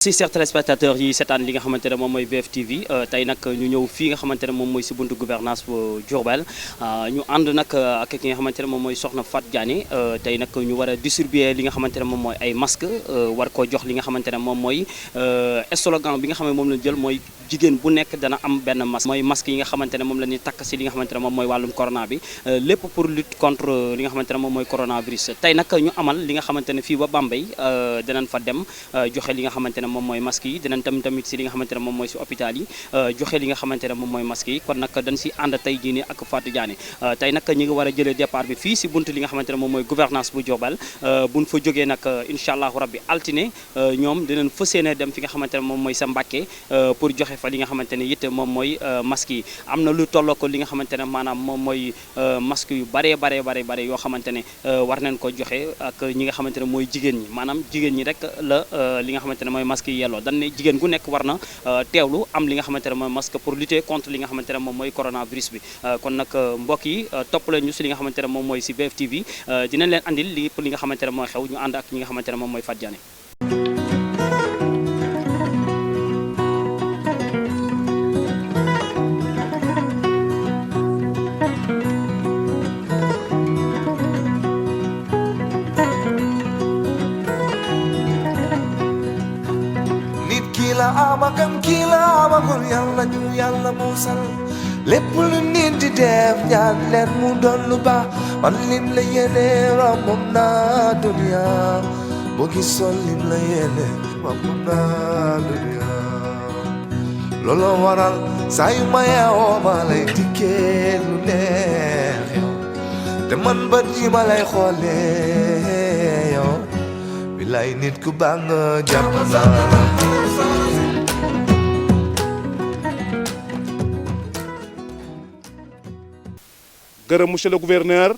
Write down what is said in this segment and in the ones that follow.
si chers téléspectateurs yi seetaan li nga xamante ne moom mooy BFTV tey nag ñu ñëw fii nga xamante ne moom mooy si buntu gouvernance bu Diourbel ñu ànd nag ak ki nga xamante ne moom mooy Soxna Fatou Diané tey nag ñu war a distribuer li nga xamante ne moom mooy ay masque war koo jox li nga xamante ne moom mooy slogan bi nga xam ne moom la jël mooy jigéen bu nekk dana am benn masque mooy masque yi nga xamante ne moom la ñuy takk si li nga xamante ne moom mooy wàllum corona bi lépp pour lutte contre li nga xamante ne moom mooy coronavirus tey nag ñu amal li nga xamante ne fii ba Bambey dinañ fa dem joxe li nga xamante ne moom mooy masque yi dinañ tamit si li nga xamante ne moom mooy si hôpital yi joxe li nga xamante ne moom mooy masque yi kon nag dañ si ànd tey jii nii ak Fatou Diané tey nag ñi ngi war a jëlee départ bi fii si buntu li nga xamante ne moom mooy gouvernance bu Diourbel buñ fa jógee nag incha allahu rabbi altine ñoom dinañ fas yéene dem fi nga xamante ne moom mooy sa Mbàkke pour joxe fa li nga xamante ne it moom mooy masque yi am na lu tolloo ko li nga xamante ne maanaam moom mooy masque yu bare yoo xamante ne war nañ ko joxe ak ñi nga xamante ne mooy jigéen ñi maanaam jigéen ñi rek la li nga xamante ne mooy masque yi yelloo dañ ne jigéen gu nekk war na teewlu am li nga xamante ne mooy masque pour lutter contre li nga xamante ne moom mooy coronavirus bi kon nag mbokk yi topp leen ñu si li nga xamante ne moom mooy si BFTV dinañ leen andil li nga xamante ne mooy xew ñu ànd ak ñi nga xamante ne moom mooy Fatou Diané. Amakan kila amakul yalla ñu yalla musal lépp lu nit di def ñaan leen mu doon lu baax man lim la yéene romb naa dunya boo gisoon lim la yéene romb naa dunya looloo waral saa yu ma yeewoo ma lay dikkee lu neex yow te man bët yi ma lay xoolee yow bilaay nit ku baax nga jàpp naa gërëm monsieur le gouverneur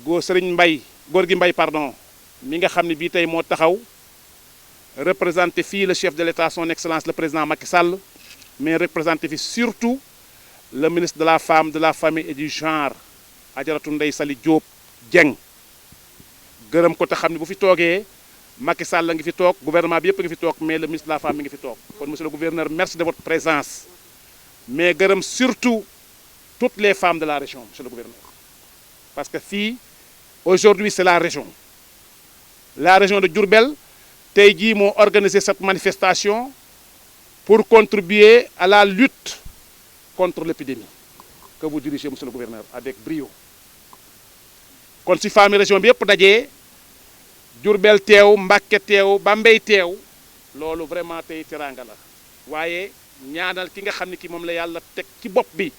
Gorgui Mbaye pardon mi nga xam ne bii tey moo taxaw représenté fii le chef de l'État son excellence le président Macky Sall mais représenté fi surtout le ministre de la femme de la famille et du genre Adjaratou Ndeye Saly Diop Dieng gërëm ko te xam ne bu fi toogee Macky Sall la ngi fi toog gouvernement bi yëpp ngi fi toog mais le ministre de la femme mi ngi fi toog kon monsieur le gouverneur merci de votre présence mais gërëm surtout toutes les femmes de la région, monsieur le gouverneur. Parce que fii aujourd'hui c'est la région de Diourbel tey jii moo organisé cette manifestation pour contribuer à la lutte contre l'épidémie que vous dirigez monsieur le gouverneur avec brio kon si femmes région bi yëpp dajee Diourbel teew Mbacké teew Bambey teew loolu vraiment tey teraanga la waaye ñaanal ki nga xam ne ki moom la yàlla teg ci bopp bi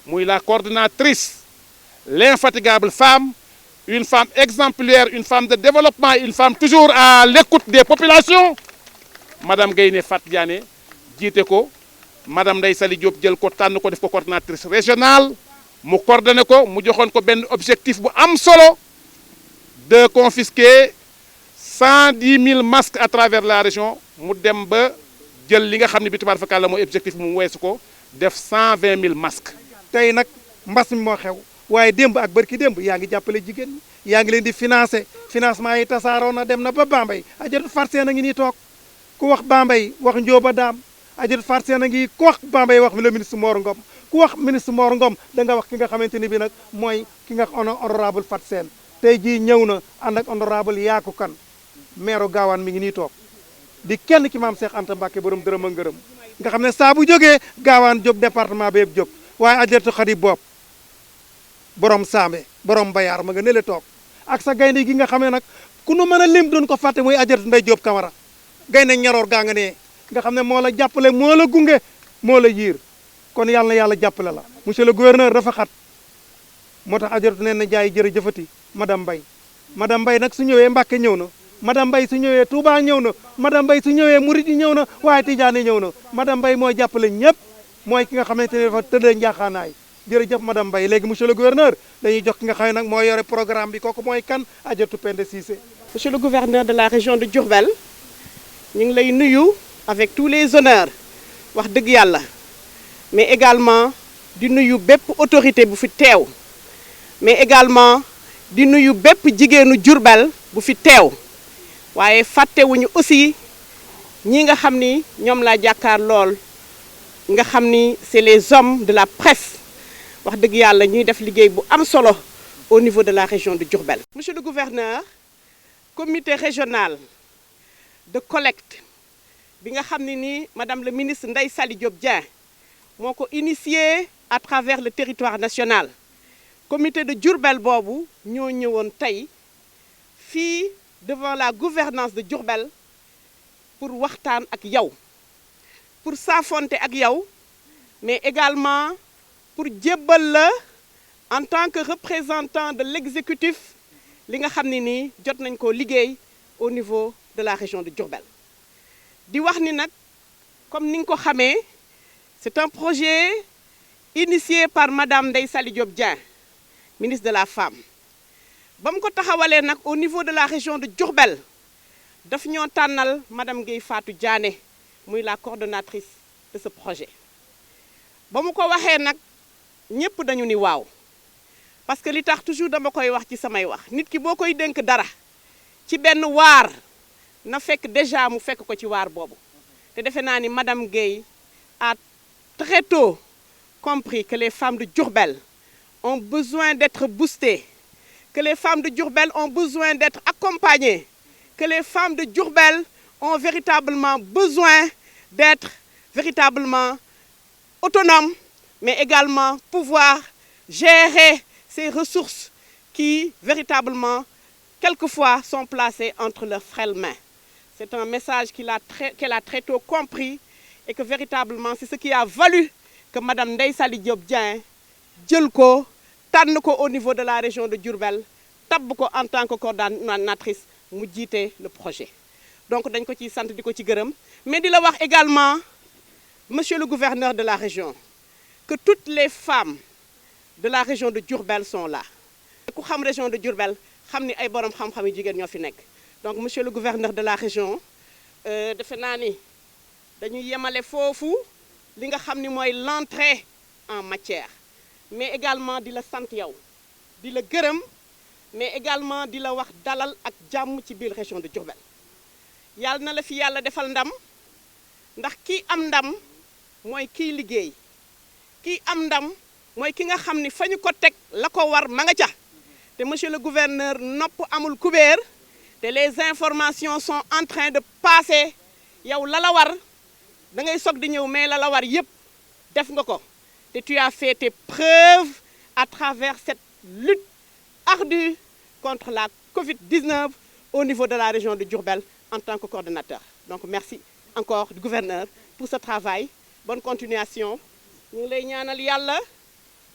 muy la coordinatrice l'infatigable femme une femme exemplaire une femme de développement une femme toujours à l'écoute des populations madame Gaynde Fatou Diané jiite ko madame Ndeye Saly Diop jël ko tànn ko def ko coordinatrice régionale mu coordonné ko mu joxoon ko benn objectif bu am solo de confisquer 110 000 masques à travers la région mu dem ba jël li nga xam ne bi tubaab fakal la mooy objectif mu weesu ko def 120 000 masques. tey nag mbas mi moo xew waaye démb ak barki démb yaa ngi jàppale jigéen ñi yaa ngi leen di financé financement yi tasaaroo na dem na ba Bambey Adjaratou Fatou Seen a ngi nii toog ku wax Bambey wax Njóoba Daam Adjaratou Fatou Seen a ngi ku wax Bambey wax le ministre Mor Ngom ku wax ministre Mor Ngom da nga wax ki nga xamante ni bi nag mooy ki nga honorable Fatou Seen tey jii ñëw na ànd ak honorable Yaaku Kan maire Gaawaan mi ngi nii toog di kenn ki maam Cheikh Anta Mbacké borom dërëm a ngërëm nga xam ne saa bu jógee Gaawaan jóg département ba yëpp jóg waaye Adjaratou Khady Bopp borom Sambe borom Bayar ma nga ne le toog ak sa gaynde gi nga xamee nag ku nu mën a lim doon ko fàtte muy Adjaratou Ndeye Diop Camara gaynde ñaroor gaa nga ne nga xam ne moo la jàppale moo la gunge moo la yiir kon yàlla na yàlla jàppale la monsieur le gouverneur dafa xat moo tax Adjaratou nee na jaay jërëjëfati madame Mbaye nag su ñëwee Mbàkke ñëw na madame Mbaye su ñëwee Touba ñëw na madame Mbaye su ñëwee Mouride ñëw na waaye Tidiane ñëw na madame Mbaye mooy jàppale ñëpp mooy ki nga xamante ne dafa tëddee njaaxaanaay jërëjëf madame Mbaye léegi monsieur le gouverneur dañuy jox ki nga xam ne nag moo yore programme bi kooku mooy kan Adjaratou Penda Cissé. Monsieur le gouverneur de la région de Diourbel ñu ngi lay nuyu avec tous les honneurs wax dëgg yàlla mais également di nuyu bépp autorité bu fi teew mais également di nuyu bépp jigéenu Diourbel bu fi teew waaye fàttewuñu aussi ñi nga xam ni ñoom laa jàkkaar lool nga xam ni c'est les hommes de la presse wax dëgg yàlla ñuy def liggéey bu am solo au niveau de la région de Diourbel. Monsieur le gouverneur, comité régional de collecte bi nga xam ne ni madame le ministre Ndeye Saly Diop Dieng moo ko initié à travers le territoire national comité de Diourbel boobu ñoo ñëwoon tey fii devant la gouvernance de Diourbel pour waxtaan ak yow pour s'affronter ak yow mais également pour jébbal la en tant que représentant de l'exécutif li nga xam ne nii jot nañ ko liggéey au niveau de la région de Diourbel di wax ni nag comme ni nga ko xamee c'est un projet initié par madame Ndeye Saly Diop Dieng ministre de la femme ba mu ko taxawalee nag au niveau de la région de Diourbel daf ñoo tànnal madame Guèye Fatou Diané muy la coordonnatrice de ce projet ba mu ko waxee nag ñëpp dañu ni waaw parce que li tax toujours dama koy wax ci samay wax nit ki boo koy dénk dara ci benn waar na fekk déjà mu fekk ko ci waar boobu te defe naa ni madame Guèye a très tôt compris que les femmes de Diourbel ont besoin d'être boostées, que les femmes de Diourbel ont besoin d'être accompagnées, que les femmes de Diourbel ont véritablement besoin d'être véritablement autonomes, mais également pouvoir gérer ces ressources qui véritablement, quelquefois, sont placées entre leurs frêles mains. C'est un message qu'elle a très tôt compris et que véritablement, c'est ce qui a valu que Madame Ndeye Saly Diop Dieng jël ko tànn ko au niveau de la région de Diourbel tabb ko en tant que coordonnatrice mu jiite le projet. Donc dañ ko ciy sant di ko ci gërëm mais di la wax également monsieur le gouverneur de la région que toutes les femmes de la région de Diourbel sont là. ku xam région de Diourbel xam ni ay borom xam-xam yu jigéen ñoo fi nekk donc monsieur le gouverneur de la région defe naa ni dañuy yemale foofu li nga xam ni mooy l'entrée en matière mais également di la sant yow di la gërëm mais également di la wax dalal ak jàmm ci biir région de Diourbel yàlla na la fi yàlla defal ndam ndax kii am ndam mooy kii liggéey kii am ndam mooy ki nga xam ni fa ñu ko teg la ko war ma nga ca te monsieur le gouverneur nopp amul kubéer te les informations sont en train de passer yow la la war da ngay soog di ñëw mais la la war yépp def nga ko te tu as fait tes preuves à travers cette lutte ardue contre la Covid-19 au niveau de la région de Diourbel en tant que coordonnateur. Donc merci encore du gouverneur pour ce travail. Bonne continuation. ñu ngi lay ñaanal yàlla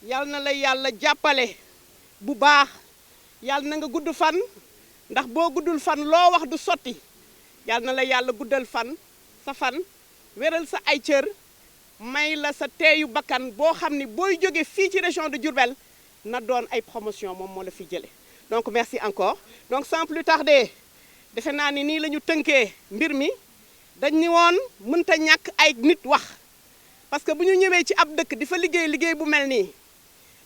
yàlla na la yàlla jàppale bu baax yàlla na nga gudd fan ndax boo guddul fan loo wax du sotti yàlla na la yàlla guddal fan sa fan wéral sa ay cër may la sa teeyu bakkan boo xam ni booy jóge fii ci région de Diourbel na doon ay promotion moom moo la fi jële donc merci encore donc sans plus tarder defe naa ni nii la ñu tënkee mbir mi dañ ni woon mënta ñàkk ay nit wax parce que bu ñu ñëwee ci ab dëkk di fa liggéey bu mel nii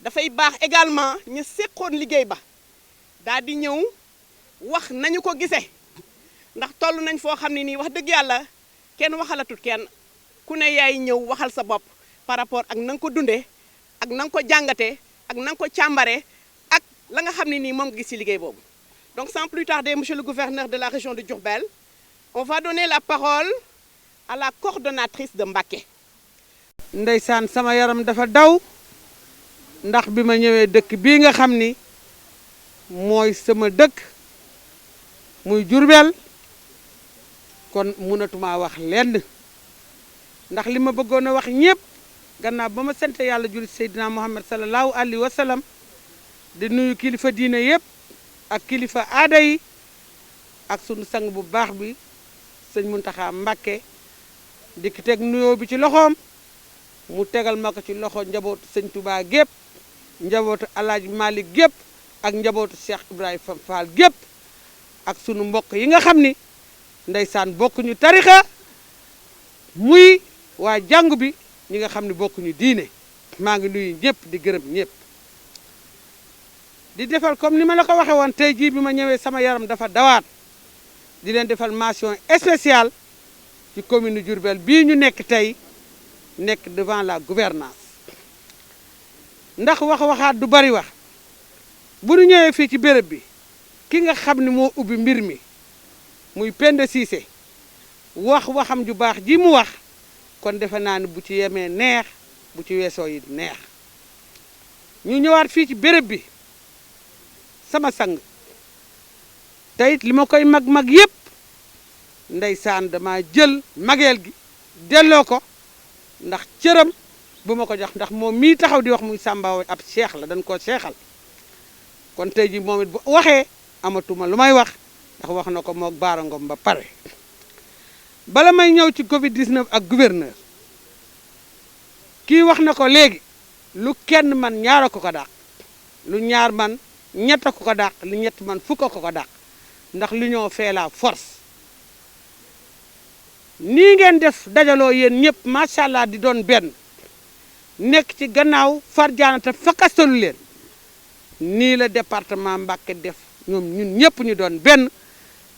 dafay baax également ñu seqoon liggéey ba daal di ñëw wax nañu ko gisee ndax toll nañ foo xam ne nii wax dëgg yàlla kenn waxalatut kenn ku ne yaay ñëw waxal sa bopp par rapport ak na nga ko dundee ak na nga ko jàngatee ak na nga ko càmbaree ak la nga xam ne nii moom nga gis ci liggéey boobu. Donc sans plus tarder, monsieur le gouverneur de la région de Diourbel, on va donner la parole à la coordonnatrice de Mbacké. Ndeysaan sama yaram dafa daw ndax bi ma ñëwee dëkk bii nga xam ni mooy sama dëkk muy Diourbel kon mënatuma wax lenn ndax li ma bëggoon a wax ñëpp gannaaw ba ma sant yàlla julli Seydina Muhammad sallallahu alayhi wa sallam di nuyu kilifa diine yëpp ak kilifa aada yi ak sunu sang bu baax bi sëñ Muntaxa Mbacké dikk teg nuyoo bi ci loxoom mu tegal ma ko ci loxo njabootu sëñ Touba gépp njabootu Alaaji Malick gépp ak njabootu Cheikh Ibrahima Fall gépp ak sunu mbokk yi nga xam ni ndeysaan bokkuñu tarixa muy waa jàngu bi ñi nga xam ne bokkuñu diine maa ngi nuyu ñëpp di gërëm ñëpp di defal comme ni ma la ko waxee woon tey jii bi ma ñëwee sama yaram dafa dawaat di leen defal mention spéciale ci commune Diourbel bii ñu nekk tey nekk devant la gouvernance ndax waxaat du bari wax bu ñu ñëwee fii ci béréb bi ki nga xam ne moo ubbi mbir mi muy Penda Cissé waxam ju baax ji mu wax kon defe naa ne bu ci yemee neex bu ci weesoo yi neex ñu ñëwaat fii ci béréb bi sama sang te it li ma koy mag yépp ndeysaan dama jël mageel gi delloo ko ndax cëram bu ma ko jox ndax moom mii taxaw di wax muy Samba ab cheikh la dañ koo seexal kon tey ji moom it bu waxee amatuma lu may wax ndax wax na ko moog Bara Ngom ba pare bala may ñëw ci Covid 19 ak gouverneur kii wax na ko léegi lu kenn man ñaara ko dàq lu ñaar man ñett ko dàq lu ñett man fukk ko dàq ndax l'union fait la force nii ngeen def dajaloo yéen ñëpp macha allah di doon benn nekk ci gannaaw Fardiana te fakastalu leen nii la département Mbacké def ñoom ñun ñëpp ñu doon benn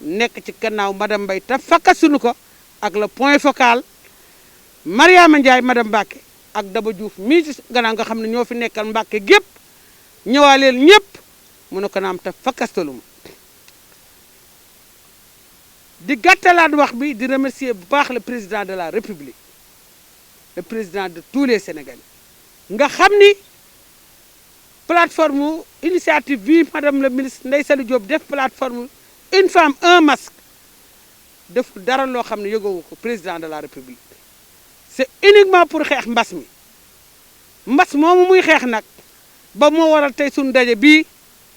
nekk ci gannaaw madame Mbaye te fakastunu ko ak le point focal Mariama Ndiaye madame Mbacké ak Daba Diouf mii ci gannaaw nga xam ne ñoo fi nekkal Mbacké gépp ñëwaaleel ñëpp mu ne ko naam te fakastalu ma di gàttalaat wax bi di remercier bu baax le président de la République le président de tous les Sénégalais nga xam ni plateforme initiative bi madame le ministre Ndeye Saly Diop def plateforme une femme un masque def dara loo xam ne yëgoowu ko président de la République c'est uniquement pour xeex mbas mi mbas moomu muy xeex nag ba moo waral tey suñu daje bii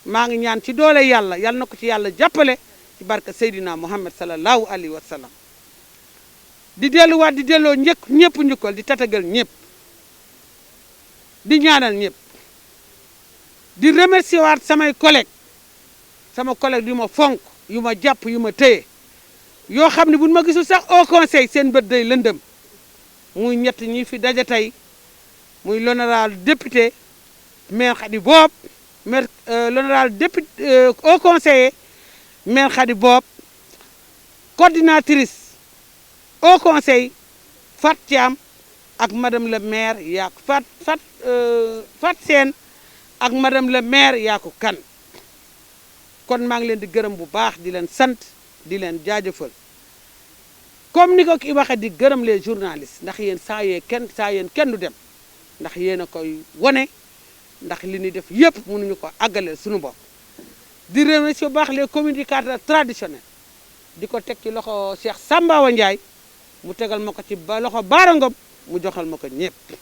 maa ngi ñaan ci doole yàlla yal na ko ci yàlla jàppale ci barke Seydina Muhammad sallallahu alayhi wa sallam di delluwaat di delloo ñëpp njukkal di tatagal ñëpp di ñaanal ñëpp di remercier waat samay collègues sama collègue yu ma fonk yu ma jàpp yu ma téye yoo xam ne buñ ma gisul sax au conseil seen bët day lëndëm muy ñett ñi fi daje tey muy l'honorable député maire Khady Bob maire l'honorable député au conseiller maire Khady Bob coordinatrice au conseil Fat Thiam ak madame le maire Yaku Fat Sène ak madame le maire Yaku Kane kon maa ngi leen di gërëm bu baax di leen sant di leen jaajëfal comme ni ko ki waxe di gërëm les journalistes ndax yéen saa yéen kenn du dem ndax yéen a koy wane ndax li ñuy def yëpp mënuñu ko àggaleel suñu bopp di remercier bu baax les communicateurs traditionnels di ko teg ci loxo Cheikh Samba Ndiaye mu tegal ma ko ci loxo Bara Ngom mu joxal ma ko ñëpp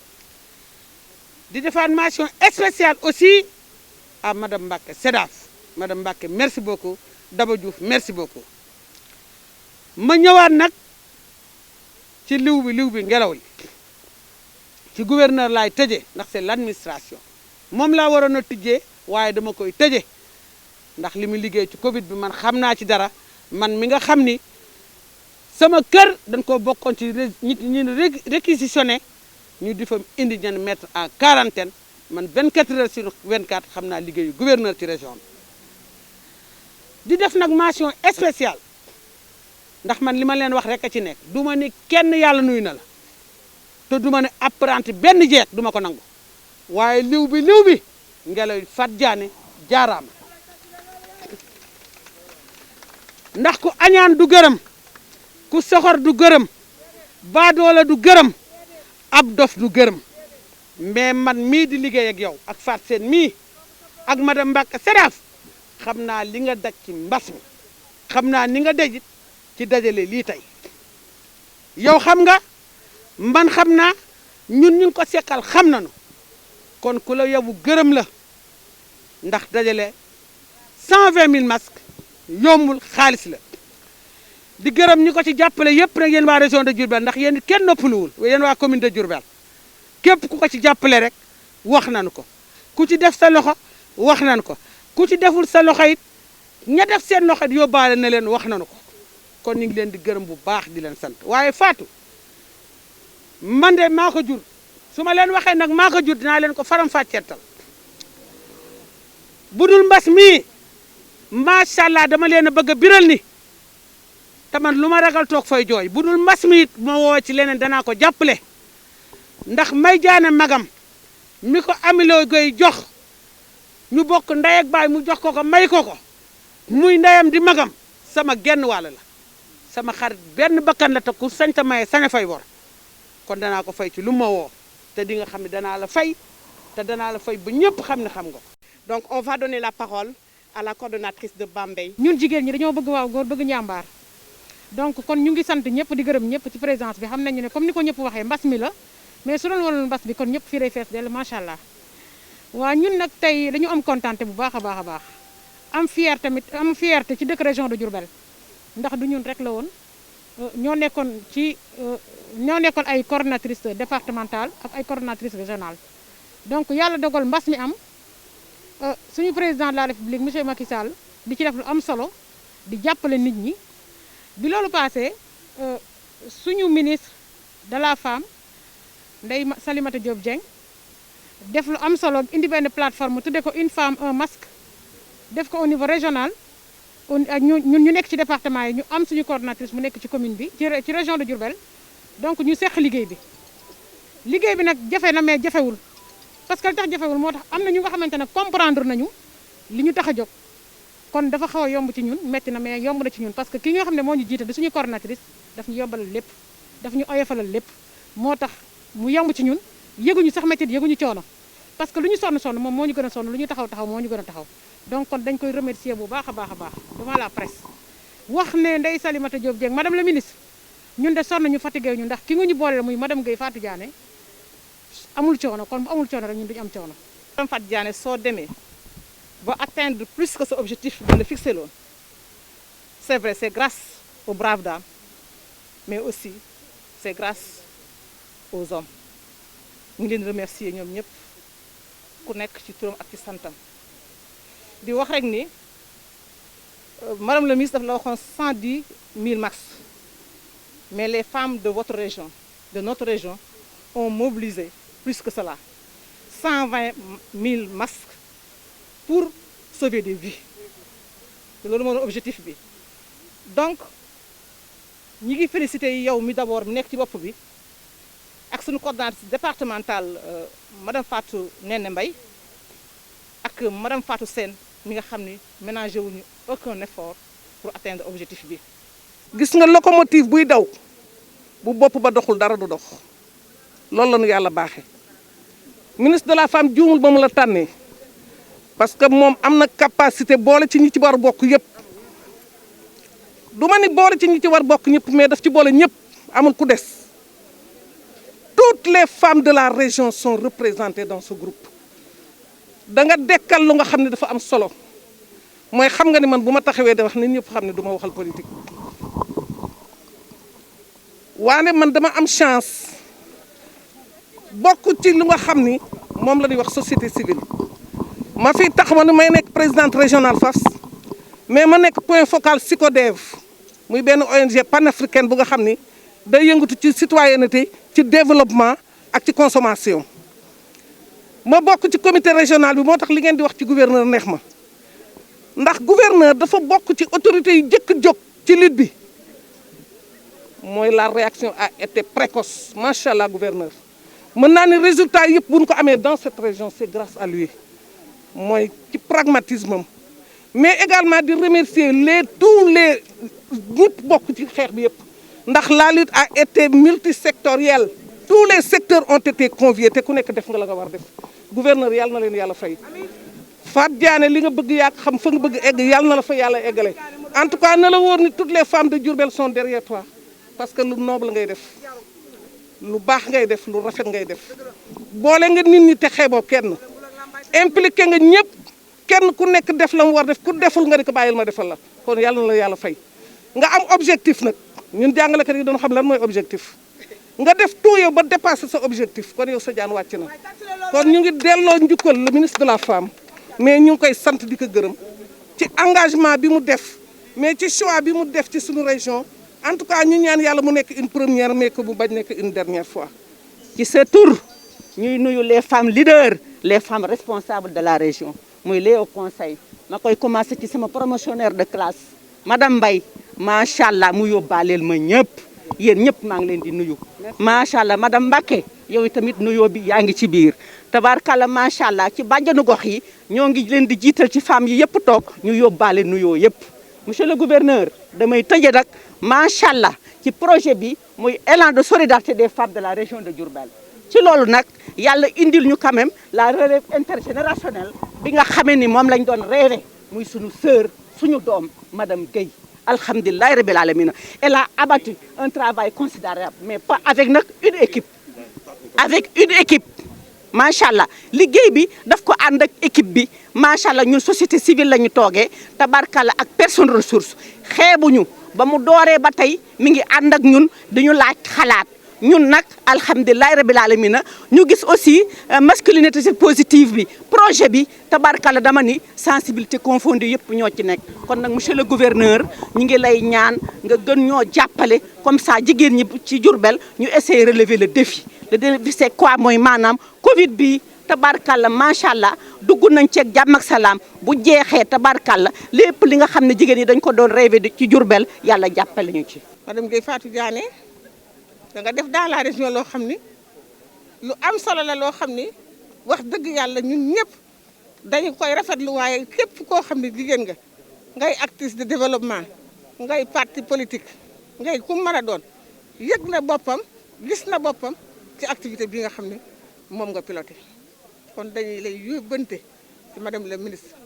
di defaat mention spéciale aussi à madame Mbacké Sedaf madame Mbacké merci beaucoup Daba Diouf merci beaucoup ma ñëwaat nag ci liw bi ngelaw li ci gouverneur laay tëjee ndax c'est l'administration moom laa waroon a tijjee waaye dama koy tëje ndax li mu liggéey ci Covid bi man xam naa ci dara man mi nga xam ni sama kër dañ ko bokkoon ci ñi réquisitionné ñu di fa indi ñan mettre en quarantaine man 24 heures sur 24 xam naa liggéeyu gouverneur ci région bi di def nag mention spéciale ndax man li ma leen wax rek a ci nekk du ma ni kenn yàlla nuyu na la te du ma ne apprenti benn jeeg du ma ko nangu waaye liw bi ngelaw Fat Diané jaaraama ndax ku añaan du gërëm ku soxor du gërëm baadoola du gërëm ab dof du gërëm mais man mii di liggéey ak yow ak Fat Sène mii ak madame Mbacké Sedaf xam naa li nga daj ci mbas mi xam naa ni nga dajit ci dajale lii tey yow xam nga man xam naa ñun ñu ko seqal xam nañu kon ku la yobu gërëm la ndax dajale 120 000 masques yombul xaalis la di gërëm ñi ko ci jàppale yépp nag yéen waa région de Diourbel ndax yéen kenn noppaluwul yéen waa commune de Diourbel képp ku ko ci jàppale rek wax nañu ko ku ci def sa loxo wax nañu ko ku ci deful sa loxo it ña def seen loxo it yóbbaale na leen wax nañu ko kon ñu ngi leen di gërëm bu baax di leen sant waaye Fatou man de maa ko jur su ma leen waxee nag maa ko jur dinaa leen ko faram-fàcceetal bu dul mbas mii macha allah dama leen a bëgg a biral ni te man lu ma ragal toog fay jooy bu dul mbas mi it ma woo ci leneen danaa ko jàppale ndax may jaane magam mi ko amiloo goy jox ñu bokk ndey ak baay mu jox ko ko may ko ko muy ndeyam di magam sama genn wàll la sama xarit benn bakkan la te ku sañ ta maye sañ a fay bor kon danaa ko fay ci lu ma woo te di nga xam ne danaa la fay te danaa la fay ba ñëpp xam ne xam nga ko. Donc on va donner la parole à la coordonnatrice de Bambey. ñun jigéen ñi dañoo bëgg waaw góor bëgg njàmbaar donc kon ñu ngi sant ñëpp di gërëm ñëpp ci présence bi xam nañu ne comme ni ko ñëpp waxee mbas mi la mais su doon woon mbas bi kon ñëpp fii lay fees dell macha allah waa ñun nag tey dañu am contenté bu baax a baax am fierté ci dëkk région de Diourbel ndax du ñun rek la woon ñoo nekkoon ay coordonnatrice départementale ak ay coordonnatrice régionale donc yàlla dogal mbas mi am suñu président de la république monsieur Macky Sall di ci def lu am solo di jàppale nit ñi bi loolu passé suñu ministre de la femme Ndeye Salimata Diop Dieng def lu am solo indi benn plateforme tudde ko une femme un masque def ko au niveau régional ñun ñu nekk ci département yi ñu am suñu coordonnatrice mu nekk ci commune bi ci région de Diourbel donc ñu seq liggéey bi nag jafe na mais jafewul parce que li tax jafewul moo tax am na ñu nga xamante ne comprendre nañu li ñu tax a jóg kon dafa xaw a yomb ci ñun metti na mais yomb na ci ñun parce que ki nga xam ne moo ñu jiite di suñu coordonnatrice daf ñu yombalal lépp daf ñu oyofalal lépp moo tax mu yomb ci ñun yëguñu sax métti yëguñu coono parce que lu ñu sonn moom moo ñu gën a sonn lu ñu taxaw moo ñu gën a taxaw donc kon dañ koy remercier bu baax a baax devant la presse wax ne Ndeye Salimata Diop Dieng madame la ministre ñun de sonn ñu fatigué ñu ndax ki nga ñu boole la muy madame Guèye Fatou Diané amul coono kon bu amul coono rek ñun duñu am coono. Madame Fatou Diané soo demee ba atteindre plus que ce objectif bi nga fixé loon c'est vrai c'est grâce aux braves dames mais aussi c'est grâce aux hommes ñu ngi leen remercier ñoom ñëpp ku nekk ci turam ak ci santam di wax rek ni madame le ministre daf la waxoon 110 000 masques mais les femmes de votre région de notre région ont mobilisé plus que cela 120 000 masques pour sauver des vies te loolu moo doon objectif bi donc ñi ngi félicité yow mi d'abord mi nekk ci bopp bi ak suñu coordonnatrice départementale madame Fatou Néné Mbaye ak madame Fatou Sène mi nga xam ni ménagé wuñu aucun effort pour atteindre objectif bi. gis nga locomotive buy daw bu bopp ba doxul dara du dox loolu la ñu yàlla baaxee ministre de la femme juumul ba mu la tànnee parce que moom am na capacité boole ci ñi ci war bokk yëpp du ma ni boole ci ñi ci war bokk ñëpp mais daf ci boole ñëpp amul ku des toutes les femmes de la région sont représentées dans ce groupe da nga dekkal lu nga xam ne dafa am solo mooy xam nga ni man bu ma taxawee de wax nit ñëpp xam ne du ma waxal politique waane man dama am chance bokk ci lu nga xam ni moom la ñuy wax société civile ma fi tax ma ni may nekk présidente régionale FAFS mais ma nekk point focal SYCODEV muy benn ONG panafricaine bu nga xam ni day yëngatu ci citoyenneté ci développement ak ci consommation ma bokk ci comité régional bi moo tax li ngeen di wax ci gouverneur neex ma ndax gouverneur dafa bokk ci autorité yu jëkk jóg ci lutte bi mooy la réaction a été précoce macha allah gouverneur mën naa ni résultat yëpp bu ñu ko amee dans cette région c'est grâce à lui mooy ci pragmatisme am mais également di remercier tous les ñëpp bokk ci xeex bi yëpp ndax la lutte a été multisectorielle tous les secteurs ont été conviés te ku nekk def nga la nga war def gouverneur yàlla na leen yàlla fay Fatou Diané li nga bëgg yaa xam fa nga bëgg egg yàlla na la fa yàlla eggale en tout cas na la wóor ni toutes les femmes de Diourbel sont derrière toi parce que lu noble ngay def lu baax ngay def lu rafet ngay def boole nga nit ñi te xeeboo kenn impliqué nga ñëpp kenn ku nekk def la mu war def ku deful nga di ko bàyyil ma defal la kon yàlla na la yàlla fay nga am objectif nag ñun jàngalekat yi doon xam lan mooy objectif nga def tout yow ba dépasser sa objectif kon yow sa jaan wàcc na kon ñu ngi delloo njukkal le ministre de la femme mais ñu ngi koy sant di ko gërëm ci engagement bi mu def mais ci choix bi mu def ci suñu région en tout cas ñu ñaan yàlla mu nekk une première mais que bu bañ nekk une dernière fois. ci sa tur ñuy nuyu les femmes leaders les femmes responsables de la région muy les au conseil ma koy commencé ci sama promotionnaire de classe madame Mbaye macha allah mu yóbbaaleel ma ñëpp yéen ñëpp maa ngi leen di nuyu. macha allah madame Mbacké yow tamit nuyoo bi yaa ngi ci biir tabarkalla macha allah ci bàjjanu gox yi ñoo ngi leen di jiital ci femmes yi yëpp toog ñu yóbbaale nuyoo yëpp. monsieur le gouverneur damay tëjee nag macha allah ci projet bi muy élan de solidarité des femmes de la région de Diourbel ci loolu nag yàlla indil ñu quand même la relève intergénérationnelle bi nga xamee ni moom lañ doon rêvé muy suñu sœur suñu doom madame Guèye alhamdulilah rabbil alamina elle a abattu un travail considérable mais pas avec nag une équipe macha allah liggéey bi daf ko ànd ak équipe bi macha allah ñun société civile la ñu toogee tabarkalla ak personne ressource xeebuñu ba mu dooree ba tey mi ngi ànd ak ñun dañu laaj xalaat ñun nag alhamdulilah rabbil alamina ñu gis aussi masculinité positive bi projet bi tabarkalla dama ni sensibilité confondue yëpp ñoo ci nekk. kon nag monsieur le gouverneur ñu ngi lay ñaan nga gën ñoo jàppale comme ça jigéen ñi ci Diourbel ñu essayer relever le défi. le défi c'est quoi mooy maanaam Covid bi tabarkalla macha allah dugg nañ ceeg jàmm ak salaam bu jeexee tabarkalla lépp li nga xam ne jigéen ñi dañ ko doon rêvé ci Diourbel yàlla jàppale ñu ci. madame Guèye Fatou Diané da nga def dans la région loo xam ni lu am solo la loo xam ni wax dëgg yàlla ñun ñëpp dañu koy rafetlu waaye képp koo xam ne jigéen nga ngay actrice de développement ngay parti politique ngay ku mën a doon yëg na boppam gis na boppam ci activité bi nga xam ne moom nga piloté kon dañuy lay yóbbante ci madame la ministre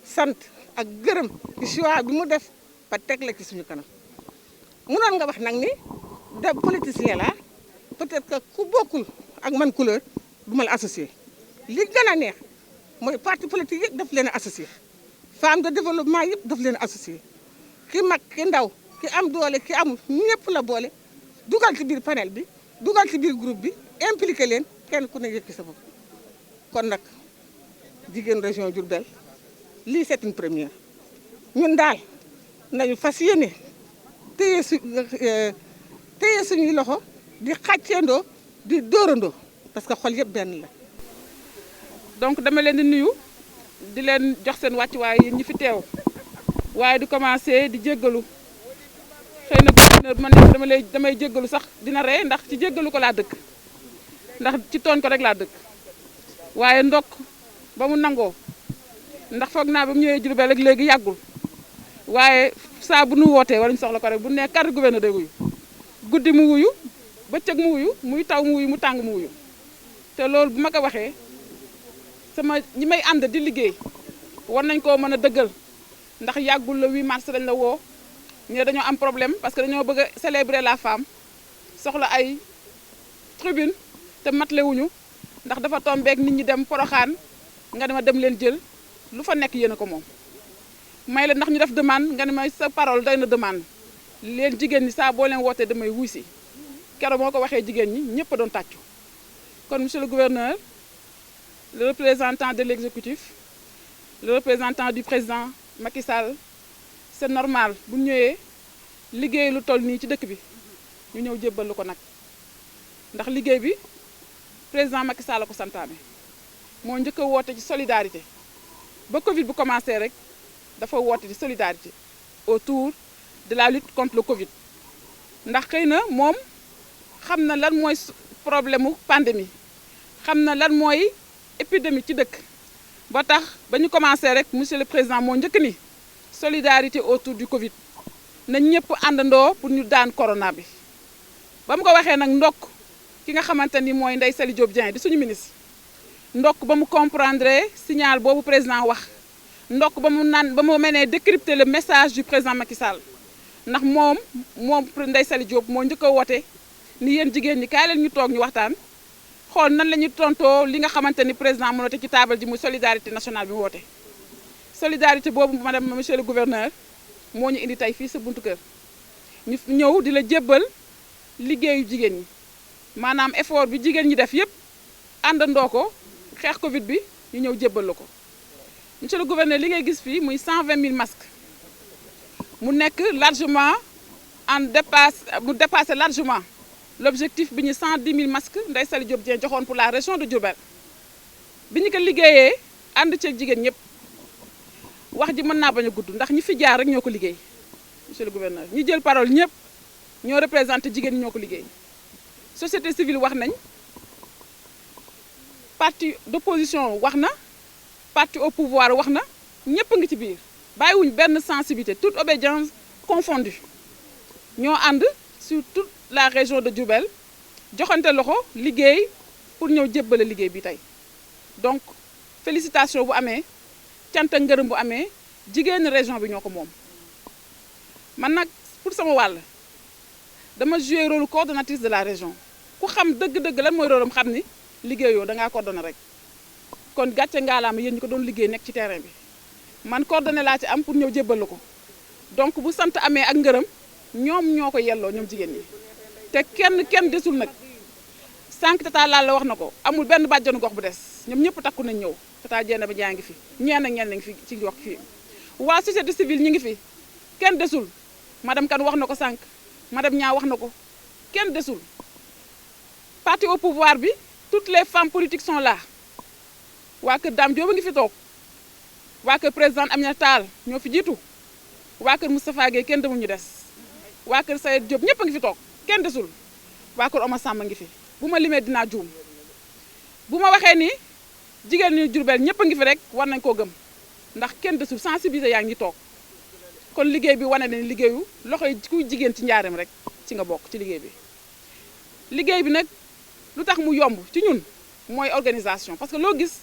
sant ak gërëm ci choix bi mu def ba teg la ci suñu kanam munoon nga wax nag ni da politicien la peut-être que ku bokkul ak man couleur du ma la associé li gën a neex mooy parti politique yëpp daf leen a associé femme de développement yëpp daf leen a associé ki mag ki ndaw ki am doole ki amul ñëpp la boole dugal ci biir panel bi dugal ci biir groupe bi impliqué leen kenn ku ne yëg ci sa bopp kon nag jigéen région Diourbel lii c'est une première ñun daal nañu fas yéene téye suñuy loxo di xàcceendoo di dóorandoo parce que xol yëpp benn la. donc dama leen di nuyu di leen jox seen wàccuwaay yéen ñi fi teew waaye di commencer di jéggalu xëy na gouverneur man damay jéggalu sax dina ree ndax ci jéggalu ko laa dëkk ndax ci tooñ ko rek laa dëkk waaye ndokk ba mu nangoo ndax foog naa ba mu ñëwee Diourbel ak léegi yàggul waaye saa bu nu wootee wala ñu soxla ko rek bu ne carte gouverneur day wuyu guddi mu wuyu bëccëg mu wuyu muy taw mu wuyu mu tàng mu wuyu te loolu bu ma ko waxee sama ñi may ànd di liggéey war nañ koo mën a dëggal ndax yàggul le 8 mars dañ la woo ñu dañoo am problème parce que dañoo bëgg a célébrer la femme soxla ay tribune te matle wuñu ndax dafa tombeek nit ñi dem Poroxaan nga ne ma dem leen jël lu fa nekk yéen a ko moom may la ndax ñu def demande nga ne ma sa parole doy na demande leen jigéen ñi saa boo leen wootee damay wuy si keroog moo ko waxee jigéen ñi ñëpp a doon tàccu kon monsieur le gouverneur le représentant de l'exécutif le représentant du président Macky Sall c'est normal bu ñëwee liggéey lu toll nii ci dëkk bi ñu ñëw jébbal ko nag ndax liggéey bi président Macky Sall la ko santaane moo njëkk a woote ci solidarité ba Covid bu commencé rek dafa woote ci solidarité autour de la lutte contre le Covid ndax xëy na moom xam na lan mooy problème mu pandémie xam na lan mooy épidémie ci dëkk ba tax ba ñu commencé rek monsieur le président moo njëkk ni solidarité autour du Covid na ñëpp àndandoo pour ñu daan corona bi ba mu ko waxee nag ndokk ki nga xamante ni mooy Ndeye Saly Diop Dieng di suñu ministre ndokk ba mu comprendre signal boobu président wax ndokk ba mu mënee décrypter le message du président Macky Sall ndax moom Ndeye Saly Diop moo njëkk a woote ni yéen jigéen ñi kaay leen ñu toog ñu waxtaan xool nan la ñuy tontoo li nga xamante ni président mu noté ci table ji muy solidarité nationale bi mu woote. solidarité boobu madame monsieur le gouverneur moo ñu indi tey fii sa buntu kër ñu ñëw di la jébbal liggéeyu jigéen ñi maanaam effort bi jigéen ñi def yépp àndandoo ko xeex Covid bi ñu ñëw jébbal la ko monsieur le gouverneur li ngay gis fii muy 120 000 masques mu nekk largement mu dépassé largement l'objectif bi ñu 110 000 masques Ndeye Saly Diop Dieng joxoon pour la région de Diourbel bi ñu ko liggéeyee ànd ceeg jigéen ñëpp wax ji mën naa bañ a gudd ndax ñi fi jaar rek ñoo ko liggéey monsieur le gouverneur ñi jël parole ñëpp ñoo représenté jigéen ñi ñoo ko liggéey société civile wax nañ parti d'opposition wax na parti au pouvoir wax na ñëpp a ngi ci biir bàyyiwuñ benn sensibilité toute obédience confondue ñoo ànd sur toute la région de Diourbel joxante loxo liggéey pour ñëw jébbale liggéey bi tey donc félicitation bu amee cant ak ngërëm bu amee jigéen région bi ñoo ko moom man nag pour sama wàll dama joué rôle coordonnatrice de la région ku xam dëgg-dëgg lan mooy rôle am xam ni liggéeyoo da ngaa coordonné rek kon gàcce ngaalaama yéen ñi ko doon liggéey nekk ci terrain bi man coordonné laa ci am pour ñëw jébbal ko donc bu sant amee ak ngërëm ñoom ñoo ko yelloo ñoom jigéen ñi te kenn desul nag sànq tata laal la wax na ko amul benn bàjjanu gox bu des ñoom ñëpp takku nañ ñëw tata jenn ba jaa ngi fi ñeen ak ñenn ngi fi ci gox fii waa société civile ñi ngi fi kenn desul madame Kane wax na ko sànq madame Niang wax na ko kenn desul parti au pouvoir bi toutes les femmes politiques sont là waa kër Dame Diop a ngi fi toog waa kër présidente Aminata Tall ñoo fi jiitu waa kër Moustapha Gueye kenn demul ñu des waa kër Sayed Diop ñëpp a ngi fi toog kenn desul waa kër Oma Samba ngi fi bu ma limee dinaa juum bu ma waxee ni jigéen ñi Diourbel ñëpp a ngi fi rek war nañ koo gëm ndax kenn desul sensibiliser yaa ngi toog kon liggéey bi wane na ni liggéeyu loxo yi kuy jigéen ci njaareem rek ci nga bokk ci liggéey bi nag lu tax mu yomb ci ñun mooy organisation parce que loo gis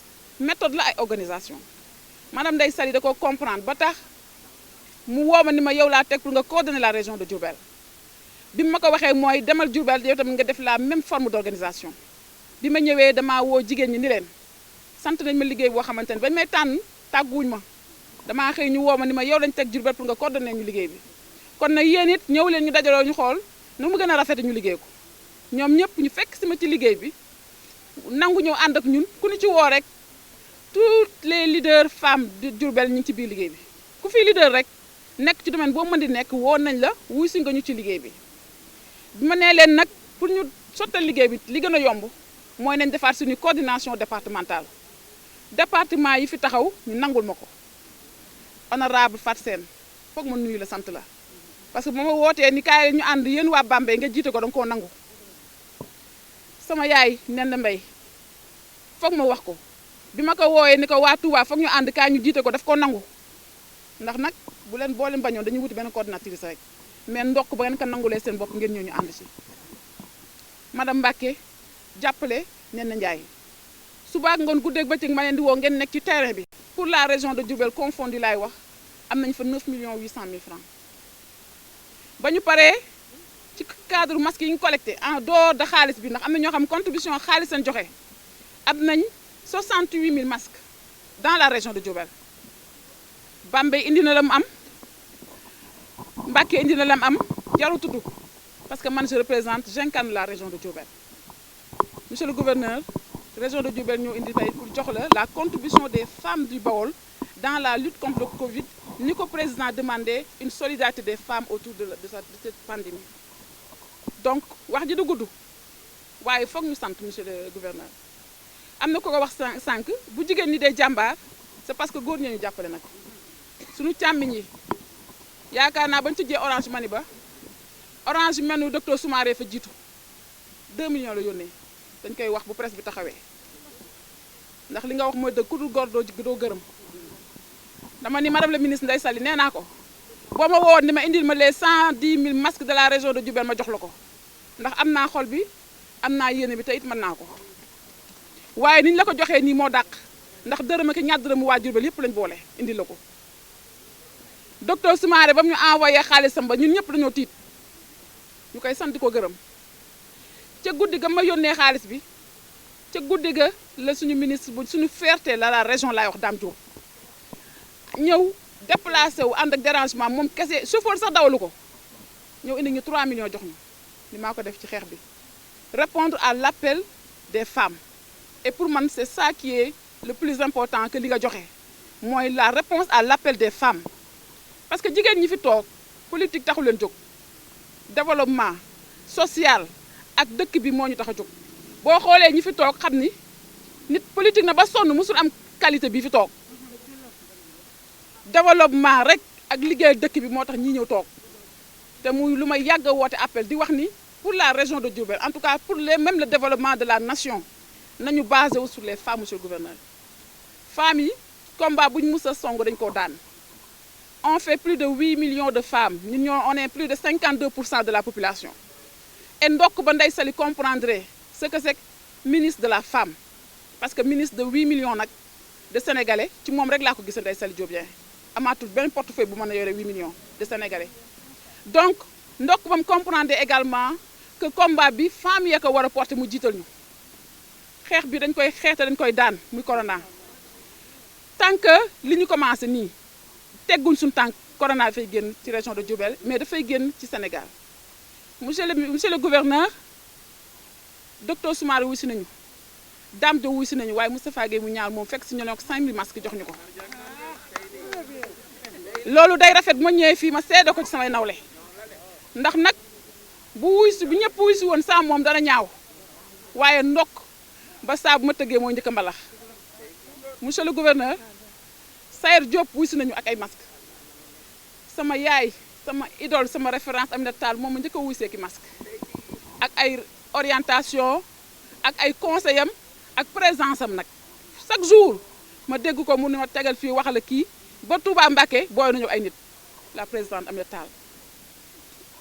méthode la ay organisation madame Ndeye Saly da ko comprendre ba tax mu woo ma ni ma yow laa teg pour nga coordonner la région de Diourbel bi ma ko waxee mooy demal Diourbel yow tamit nga def la même forme d'organisation bi ma ñëwee damaa woo jigéen ñi ni leen sant nañ ma liggéey boo xamante ne bañ may tànn tàgguwuñ ma damaa xëy ñu woo ma ni ma yow lañ teg Diourbel pour nga coordonner ñu liggéey bi kon nag yéen it ñëw leen ñu dajaloo ñu xool nu mu gën a rafete ñu liggéey ko ñoom ñëpp ñu fekk si ma ci liggéey bi nangu ñëw ànd ak ñun ku ñu ci woo rek toutes les leaders femmes de Diourbel ñu ngi ci biir liggéey bi ku fi leader rek nekk ci domaine boo mën di nekk woo nañ la wuy si nga ñu ci liggéey bi bi ma nee leen nag pour ñu sottal liggéey bi li gën a yomb mooy nañ defaat suñu coordination départementale département yi fi taxaw ñu nangul ma ko honorable Fat Sène foog ma nuyu la sant la parce que bu ma wootee ni kaay ñu ànd yéen waa Bambey nga jiite ko danga koo nangu sama yaay Nenda Mbay foog ma wax ko bi ma ko wooyee ni ko waa Touba foog ñu ànd kaay ñu jiite ko daf koo nangu ndax nag bu leen boole bañoon dañuy wuti benn coordinatrice rek mais ndokk ba ngeen ko nangulee seen bopp ngeen ñëw ñu ànd ci madame Mbacke jàppale Nenda Ndiaye suba ak ngoon guddeeg bëccëg ma leen di woo ngeen nekk ci terrain bi pour la région de Diourbel confondu laay wax am nañ fa 9 millions 800 000 francs ba ñu paree ci cadre masque yi ñu collecté en dehors de xaalis bi ndax am na ñoo xam contribution xaalis seen joxe am nañ 68 000 masques dans la région de Diourbel Bambey indi na la mu am Mbacké indi na la mu am jaru tudd parce que man je représente j'incarne la région de Diourbel monsieur le gouverneur région de Diourbel ñoo indi tey pour jox la contribution des femmes du Baol dans la lutte contre le Covid ni ko président demandé une solidarité des femmes autour de cette pandémie donc wax ji du gudd waaye foog ñu sant monsieur le gouverneur am na ko wax sànq bu jigéen ñi dee jàmbaar c'est parce que góor ñee ñu jàppale nag suñu càmmiñ yi yaakaar naa bañ tijjee Orange Money ba Orange menu docteur Soumaré fa jiitu 2 millions la yónnee dañ koy wax bu presse bi taxawee ndax li nga wax mooy dëgg ku dul góor doo gërëm dama ni madame la ministre Ndeye Saly nee naa ko boo ma woowoon ni ma indil ma les 110 000 masques de la région de Diourbel ma jox la ko ndax am naa xol bi am naa yéene bi te it mën naa ko waaye niñ la ko joxee nii moo dàq ndax dërëm ak ñaar dërëmu waa Diourbel yëpp lañ boole indil la ko docteur Soumaré ba mu ñu envoyé xaalisam ba ñun ñëpp dañoo tiit ñu koy sant di ko gërëm ca guddi ga ma yónnee xaalis bi ca guddi ga la suñu ministre bu suñu fierté la région laay wax Dame Diop ñëw déplacé wu ànd ak dérangement moom kese chauffeur sax dawalu ko ñëw indi ñu 3 millions jox ñu ni maa ko def ci xeex bi répondre à l'appel des femmes et pour man c'est ça qui est le plus important que li nga joxe mooy la réponse à l'appel des femmes parce que jigéen ñi fi toog politique taxu leen jóg développement social ak dëkk bi moo ñu tax a jóg boo xoolee ñi fi toog xam ni nit politique na ba sonn musul am qualité bi fi toog développement rek ak liggéey dëkk bi moo tax ñi ñëw toog te muy lu may yàgg a woote appel di wax ni pour la région de Diourbel en tout cas pour même le développement de la nation nañu basé wu sur les femmes monsieur le gouverneur. femmes yi combat bu ñu mus a song dañ koo daan on fait plus de 8 millions de femmes on est plus de 52% de la population et ndokk ba Ndeye Saly comprendrait ce que c'est ministre de la femme parce que ministre de 8 millions nag de sénégalais ci moom rek laa ko gis Ndeye Saly Diop Dieng amaatul benn portefeuille bu mën a yore 8 millions de sénégalais donc ndokk ba mu comprendre également que combat bi femmes ya ko war a porter mu jiital ñu xeex bi dañ koy xeex te dañ koy daan muy corona tant que li ñu commencé nii tegguñ suñu tànk corona dafay génn ci région de Diourbel mais dafay génn ci Sénégal monsieur le gouverneur docteur Soumaré wuy si nañu Dame Diop wuy si nañu waaye Moustapha Gueye mu ñaar moom fekk si ñu ne ko 5000 masques jox ñu ko loolu day rafet bu ma ñëwee fii ma seede ko ci samay nawle ndax nag bu ñëpp wuy si woon saa moom dana ñaaw waaye ndokk ba saa bu ma tëggee mooy njëkk a mbalax monsieur le gouverneur Sayer Diop wuy si nañu ak ay masques sama yaay sama idole sama référence Aminata Tall moom ma njëkk a wuy see ki masque ak ay orientation ak ay conseil am ak présence am nag chaque jour ma dégg ko mu ne ma tegal fii wax la kii ba Touba Mbacké booy nañu ay nit la présidente Aminata Tall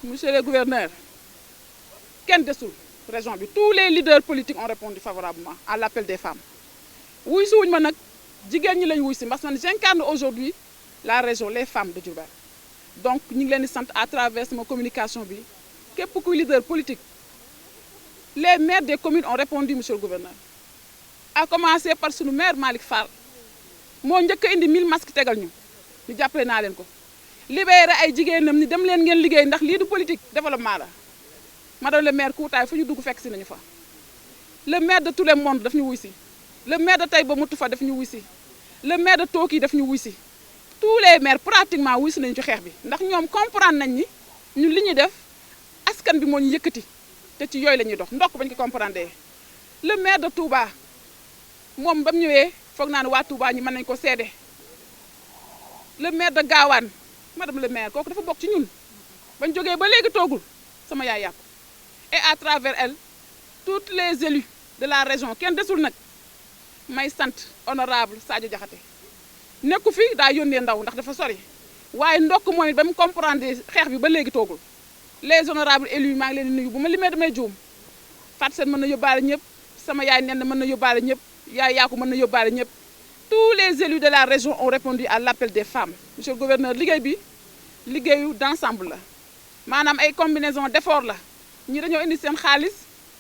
monsieur le gouverneur kenn desul région bi tous les leaders politiques ont répondu favorablement à l'appel des femmes wuy si wuñ ma nag jigéen ñi lañ wuy si parce que man j'incarne aujourd'hui la région les femmes de Diourbel donc ñu ngi leen di sant à travers sama communication bi képp kuy leader politique les maires des communes ont répondu monsieur le gouverneur à commencer par sunu maire Malick Fall moo njëkk a indi 1000 masques tegal ñu jàppale naa leen ko libéré ay jigéenam ni dem leen ngeen liggéey ndax lii du politique développement la madame le maire Koutaay fu ñu dugg fekk si nañu fa le maire de tout le monde daf ñu wuy si le maire de Taïba Moutoufa daf ñu wuy si le maire de Toki daf ñu wuy si tous les maires pratiquement wuy si nañu ci xeex bi ndax ñoom comprendre nañ ni ñun li ñuy def askan bi moo ñu yëkkati te ci yooyu la ñuy dox ndokk bañ ko comprendre le maire de Touba moom ba mu ñëwee foog naa ne waa Touba ñi mën nañ ko seede le maire de Gawane madame le maire kooku dafa bokk ci ñun bañ jógee ba léegi toogul sama yaay yàpp et à travers elle toutes les élus de la région kenn desul nag may sant honorable Sadio Diakhaté nekku fi daa yónnee ndaw ndax dafa sori waaye ndokk moom it ba mu comprendre xeex bi ba léegi toogul les honorables élus maa ngi leen di nuyu bu ma limee damay juum Fatou Sène mën na yóbbaale ñëpp sama yaay nen mën na yóbbaale ñëpp yaay yaaku mën na yóbbaale ñëpp tous les élus de la région ont répondu à l'appel des femmes monsieur le gouverneur liggéey bi liggéeyu d'ensemble la maanaam ay combinaison d'effort la ñi dañoo indi seen xaalis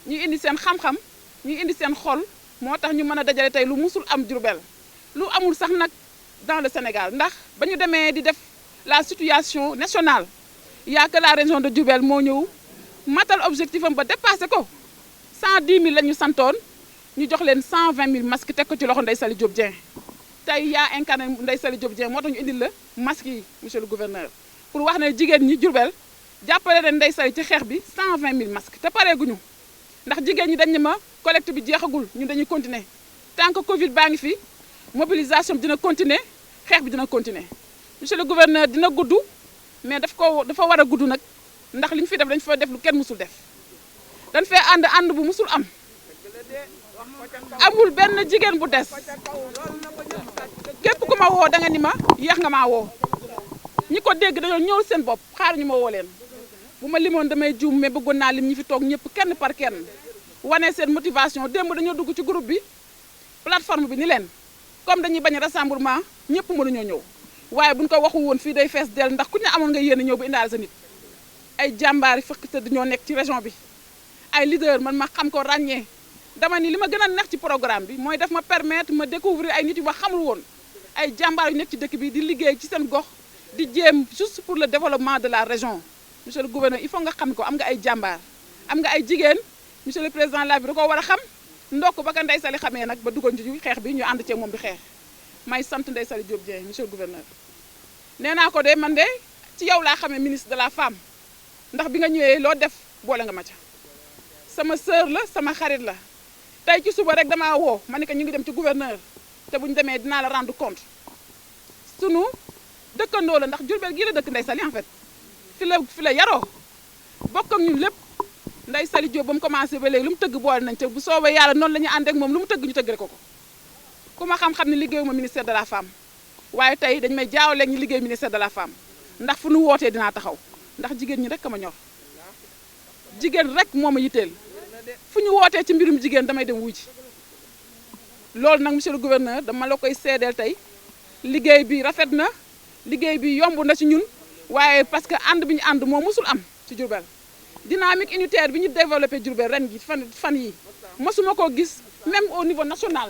ñi indi seen xam-xam ñi indi seen xol moo tax ñu mën a dajale tey lu musul am Diourbel lu amul sax nag dans le Sénégal ndax ba ñu demee di def la situation nationale y a que la région de Diourbel moo ñëw matal objectif am ba dépassé ko 110 000 la ñu santoon ñu jox leen 120 000 masques teg ko ci loxo Ndeye Saly Diop Dieng tey yaa incarné Ndeye Saly Diop Dieng moo tax ñu indil la masques yi monsieur le gouverneur pour wax ne jigéen ñi Diourbel jàppale leen Ndeye Saly ci xeex bi 120 000 masques te pareeguñu ndax jigéen ñi dañ ne ma collecte bi jeexagul ñun dañuy continuer tant que Covid baa ngi fi mobilisation bi dina continuer xeex bi dina continuer monsieur le gouverneur dina gudd mais dafa war a gudd nag ndax li ñu fi def dañ fa def lu kenn musul def dañ fee ànd bu musul am amul benn jigéen bu des képp ku ma woo da nga ni ma yéex nga maa woo ñi ko dégg dañoo ñëw seen bopp xaar ñu ma woo leen bu ma limoon damay juum mais bëggoon naa lim ñi fi toog ñëpp kenn par kenn wane seen motivation démb dañoo dugg ci groupe bi plateforme bi ni leen comme dañuy bañ rassemblement ñëpp mënuñoo ñëw waaye buñ ko waxu woon fii day fees del ndax ku ñu amoon nga yéene ñëw ba indaale sa nit ay jàmbaari fëkk tëdd ñoo nekk ci région bi ay leader man ma xam ko ràññee dama ni li ma gën a neex ci programme bi mooy daf ma permettre ma découvrir ay nit yu ma xamul woon ay jàmbaar yu nekk ci dëkk bi di liggéey ci seen gox di jéem juste pour le développement de la région monsieur le gouverneur il faut nga xam ko am nga ay jàmbaar am nga ay jigéen monsieur le président la bi da ko war a xam ndokk ba ka Ndeye Saly xamee nag ba dugal ci xeex bi ñu ànd ceeg moom di xeex may sant Ndeye Saly Diop Dieng monsieur le gouverneur nee naa ko de man de ci yow laa xamee ministre de la femme ndax bi nga ñëwee loo def boole nga ma ca sama sœur la sama xarit la tey ci suba rek damaa woo ma ne ko ñu ngi dem ci gouverneur te bu ñu demee dinaa la rendre compte sunu dëkkandoo la ndax Diourbel gii la dëkk Ndeye Saly en fait fi la yaroo bokk ak ñun lépp Ndeye Saly Diop ba mu commencé ba léegi lu mu tëgg boole nañ te bu soobee yàlla noonu la ñu ànd ak moom lu mu tëgg ñu tëgg rek ko ku ma xam-xam ne liggéeyuma ministère de la femme waaye tey dañ may jaawaleeg ñi liggéey ministère de la femme ndax fu nu wootee dinaa taxaw ndax jigéen ñi rek ka ma ñor jigéen rek moo ma yitteel fu ñu wootee ci mbirum jigéen damay dem wuy ji loolu nag monsieur le gouverneur dama la koy seedeel tey liggéey bi rafet na liggéey bi yomb na ci ñun waaye parce que ànd bi ñu ànd moo musul am ci Diourbel dynamique unitaire bi ñu développé Diourbel ren gi fan yi mosuma koo gis même au niveau national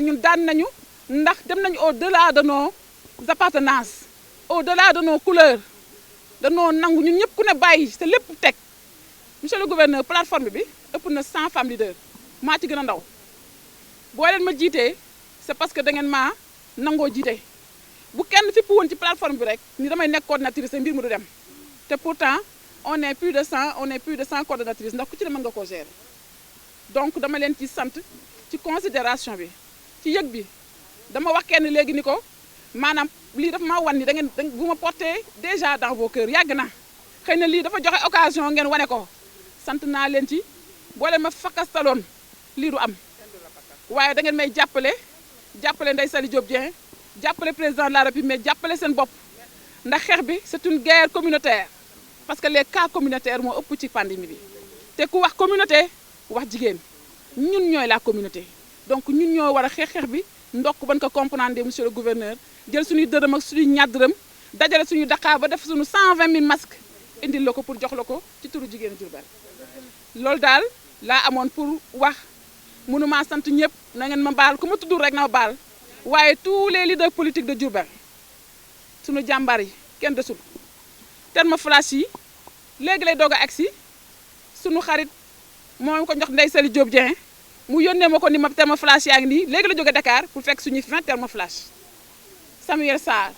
ñun daan nañu ndax dem nañu au delà de nos appartenances au delà de nos couleurs danoo nangu ñun ñëpp ku ne bàyyi te lépp teg monsieur le gouverneur plateforme bi ëpp na 100 femmes leaders maa ci gën a ndaw boo leen ma jiitee c'est parce que da ngeen maa nangoo jiite bu kenn fipp woon ci plateforme bi rek ni damay nekk coordinatrice mbir mu du dem te pourtant on est plus de 100 coordonnatrices ndax ku ci ne mën nga koo gérer donc dama leen ci sant ci considération bi ci yëg bi dama wax kenn léegi ni ko maanaam lii dafa maa wan ni da ngeen bu ma porté déjà dans vos cœurs yàgg na xëy na lii dafa joxe occasion ngeen wane ko sant naa leen ci boole ma fakastaloon lii du am waaye da ngeen may jàppale Ndeye Saly Diop Dieng jàppale président de la République mais jàppale seen bopp ndax xeex bi c'est une guerre communautaire parce que les cas communautaires moo ëpp ci pandémie bi te ku wax communauté wax jigéen ñun ñooy la communauté donc ñun ñoo war a xeex bi ndokk ban ko comprendre monsieur le gouverneur jël suñuy dërëm ak suñuy ñaar dërëm dajale suñu Dakar ba def suñu 120 000 masques indil la ko pour jox la ko ci turu jigéenu Diourbel loolu daal laa amoon pour wax mënuma sant ñëpp na ngeen ma baal ku ma tudd rek na ma baal waaye tous les leaders politiques de Diourbel suñu jàmbaar yi kenn desul thermoflash yi léegi lay doog a agsi suñu xarit moo ko jox Ndeye Saly Diop Dieng mu yónnee ma ko ni ma thermoflash yaa ngi nii léegi la jóge Dakar pour fekk suñuy fin thermoflash Samuel Sarr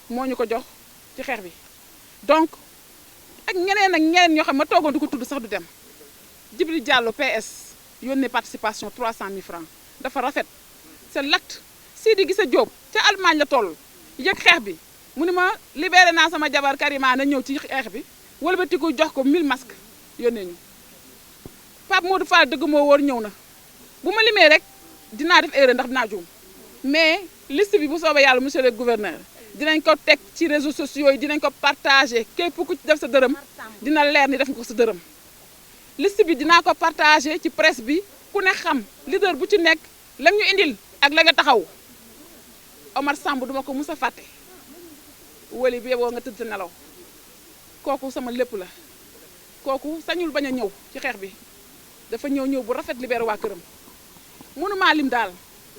moo ñu ko jox ci xeex bi donc ak ñeneen ñoo xam ma toogoon du ko tudd sax du dem Djibril Diallo PS yónnee participation 300 000 francs dafa rafet c'est l'acte Sidi Gissa Diop ca Allemagne la toll yëg xeex bi mu ni ma libéré naa sama jabar Karima na ñëw ci xeex bi wëlbatiku jox ko 1000 masques yónnee ñu Pape Modou Fall dëgg moo wóor ñëw na bu ma limee rek dinaa def erreur ndax dinaa juum mais liste bi bu soobee yàlla monsieur le gouverneur dinañ ko teg ci réseaux sociaux yi dinañ ko partager képp ku ci def sa dërëm dina leer ni def nga ko sa dërëm liste bi dinaa ko partager ci presse bi ku ne xam leader bu ci nekk la ñu indil ak la nga taxaw Omar Samb duma ko mus a fàtte wali bi yeboo nga tëdd sa nelaw kooku sama lépp la kooku sañul bañ a ñëw ci xeex bi dafa ñëw bu rafet libéré waa këram mënumaa lim daal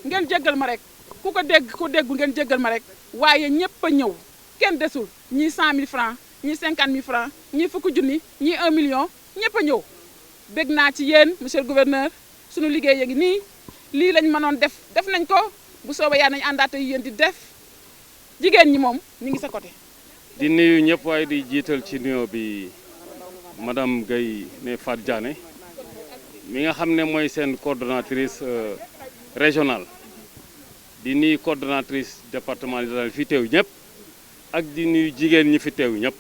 ngeen jéggal ma rek ku ko dégg ku déggu ngeen jéggal ma rek waaye ñëpp a ñëw kenn desul ñii 100 000 francs ñii 50 000 francs ñii fukki junni ñii 1 million ñëpp a ñëw bég naa ci yéen monsieur le gouverneur suñu liggéey ya ngi nii lii lañ mënoon def nañ ko bu soobee yaa nañ àndaate yéen di def jigéen ñi moom ñu ngi sa côté. di nuyu ñëpp waaye di jiital ci nuyoo bi madame Guèye ne Fatou Diané mi nga xam ne mooy seen coordonnatrice régionale di nuyu coordonnatrice départementale fi teew ñëpp ak di nuyu jigéen ñi fi teew ñëpp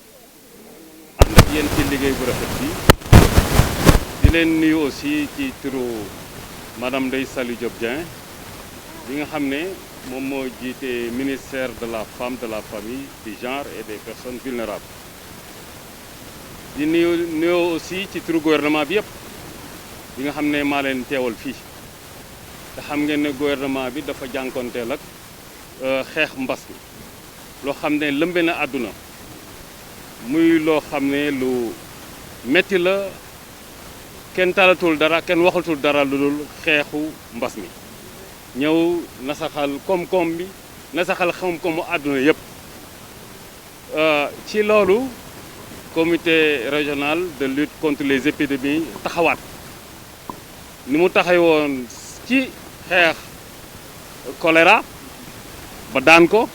ànd ak yéen ci liggéey bu rafet bi di leen nuyu aussi ci turu madame Ndeye Saly Diop Dieng bi nga xam ne moom moo jiite ministère de la femme de la famille du genre et des personnes vulnérables di nuyu aussi ci turu gouvernement bi yëpp bi nga xam ne maa leen teewal fii te xam ngeen ne gouvernement bi dafa jànkonteel ak xeex mbas mi loo xam ne lëmbe na àdduna muy loo xam ne lu metti la kenn talatul dara kenn waxatul dara lu dul xeexu mbas mi ñëw nasaxal koom-koom bi nasaxal koom-koomu àdduna yëpp ci loolu comité régional de lutte contre les épidémies taxawaat ni mu taxawoon ci xeex choléra ba daan ko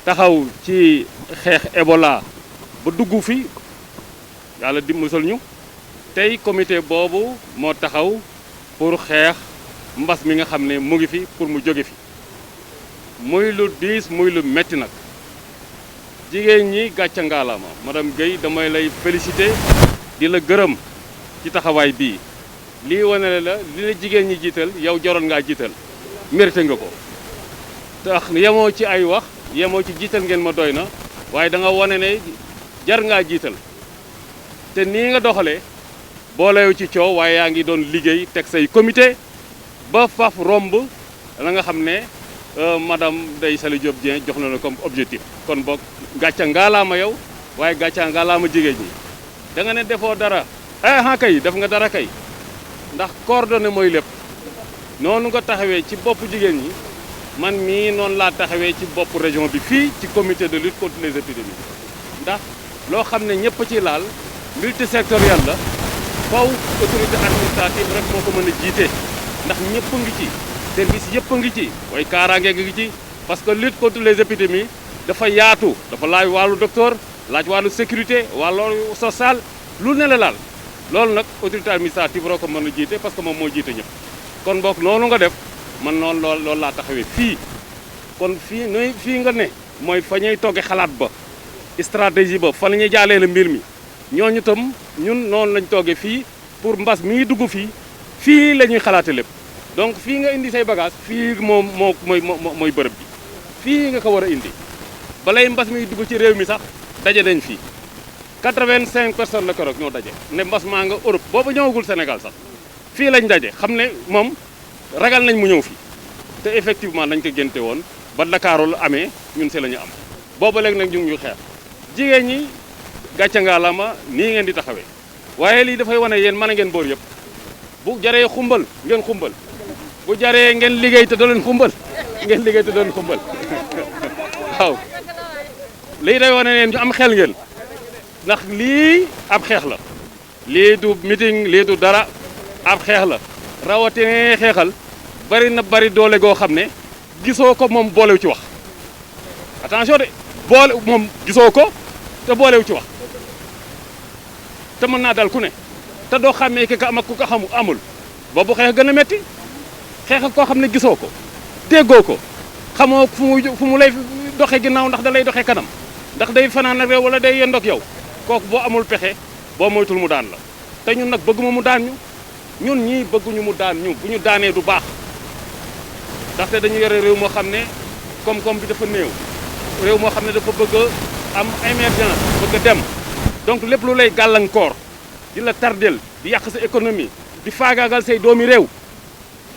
taxaw ci xeex Ebola ba dugg fi yàlla di musal ñu tey comité boobu moo taxaw pour xeex mbas mi nga xam ne mu ngi fi pour mu jóge fi muy lu diis muy lu metti nag jigéen ñi gàcca ngaalaama madame Guèye damay lay féliciter di la gërëm ci taxawaay bii lii wane la li la jigéen ñi jiital yow joroon ngaa jiital mérité nga ko tax yemoo ci ay wax yemoo ci jiital ngeen ma doy na waaye da nga wane ne jar ngaa jiital te nii nga doxalee boolewu ci coow waaye yaa ngi doon liggéey teg say comité ba faf romb la nga xam ne madame Ndeye Saly Diop Dieng jox na la comme objectif kon boog gàcca ngaalaama yow waaye gàcca ngaalaama jigéen ñi da nga ne defoo dara kay def nga dara kay ndax coordonné mooy lépp noonu nga taxawee ci bopp jigéen ñi man mii noonu laa taxawee ci bopp région bi fii ci comité de lutte contre les épidémies ndax loo xam ne ñëpp ci laal multisectoriel la faw autorité administrative rek moo ko mën a jiite ndax ñëpp ngi ci service yëpp ngi ci waaye kaaraange ngi ci parce que lutte contre les épidémies dafa yaatu dafa laaj wàllu docteur laaj wàllu sécurité wàllu social lu ne la laal loolu nag autorité administrative roo ko mën a jiite parce que moom moo jiite ñëpp kon boog noonu nga def man noonu loolu laa taxawee fii kon fii nga ne mooy fa ñuy togge xalaat ba stratégie ba fa la ñuy jaalee la mbir mi ñooñu tam ñun noonu lañ toogee fii pour mbas mi dugg fii la ñuy xalaate lépp donc fii nga indi say bagage fii mooy bërëb bi fii nga ko war a indi balay mbas mi dugg ci réew mi sax daje nañ fii 85 personnes la keroog ñoo daje ne mbas maa nga Europe boobu ñëwagul Sénégal sax fii lañ daje xam ne moom ragal nañ mu ñëw fii te effectivement dañ ko génte woon ba Dakarul amee ñun si la ñu am booba léegi nag ñu ngi xeex jigéen ñi gàcca ngaalaama nii ngeen di taxawee waaye lii dafay wane yéen mën a ngeen boor yëpp bu jaree xumbal ngeen xumbal bu jaree ngeen liggéey te doo leen xumbal ngeen liggéey te doo leen xumbal waaw lii day wane ne ñu am xel ngeen ndax lii ab xeex la lii du meeting lii du dara ab xeex la rawatina xeexal bari doole goo xam ne gisoo ko moom boolewu ci wax attention de boole moom gisoo ko te boolewu ci wax te mën naa dal ku ne te doo xàmmee ki ka am ak ku ko xamu amul boobu xeex gën a metti xeex ak koo xam ne gisoo ko déggoo ko xamoo fu mu lay doxe ginnaaw ndax da lay doxe kanam ndax day fanaan ak yow wala day yendoog yow kooku boo amul pexe boo moytul mu daan la te ñun nag bëgguma mu daan ñu ñun ñii bëgguñu mu daan ñu bu ñu daanee du baax ndaxte dañu yore réew moo xam ne koom-koom bi dafa néew réew moo xam ne dafa bëgg a am émergence bëgg a dem donc lépp lu lay gàllankoor di la tardel di yàq sa économie di faagaagal say doomi réew